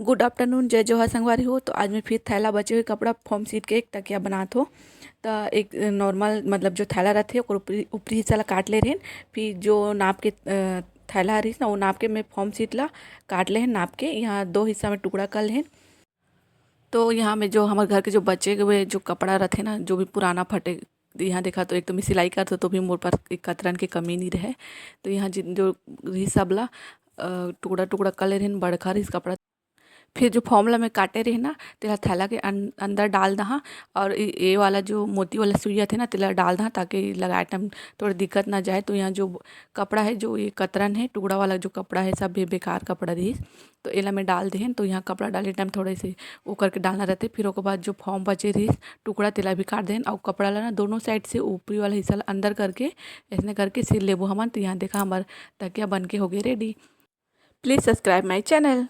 Good afternoon, जय जोहार संगवारी हो। तो आज मैं फिर थैला बचे हुए कपड़ा फॉर्म सीट के एक तकिया बनात हो। तो एक नॉर्मल मतलब जो थैला रहते ओकर ऊपरी ऊपरी हिस्सा ला काट ले रहें। फिर जो नाप के थैला रहीस ना वो नाप के मैं फॉर्म सीट ला काट ले हैं। नाप के यहाँ दो हिस्सा में टुकड़ा कर लें। तो यहाँ में जो हमारे घर के जो बचे हुए जो कपड़ा रहते ना, जो भी पुराना फटे, यहाँ देखा तो एक तो मैं सिलाई करते तो भी मोर पास एक कतरन के कमी नहीं रहे। तो यहाँ जिन जो हिसाब ला टुकड़ा टुकड़ा कर ले रहें बड़खा इस कपड़ा। फिर जो फॉर्मूला में काटे रहे ना तेला थैला के अंदर डाल दहा। और ये वाला जो मोती वाला सुइया थे ना तेला डाल दहा ताकि लगाए टाइम थोड़ा दिक्कत ना जाए। तो यहाँ जो कपड़ा है, जो ये कतरन है टुकड़ा वाला जो कपड़ा है, सब बेकार कपड़ा रही। तो एला में डाल देहन। तो यहाँ कपड़ा डाले टाइम थोड़े से वो करके डालना रहते। फिर उसके बाद जो फॉर्म बचे रही टुकड़ा तेला भी काट देहन। और कपड़ा ला ना दोनों साइड से ऊपरी वाला हिस्सा ला अंदर करके ऐसे करके सिल लेबो हमन। तो यहाँ देखा हमार तकिया बन के हो गए ready. Please subscribe my channel.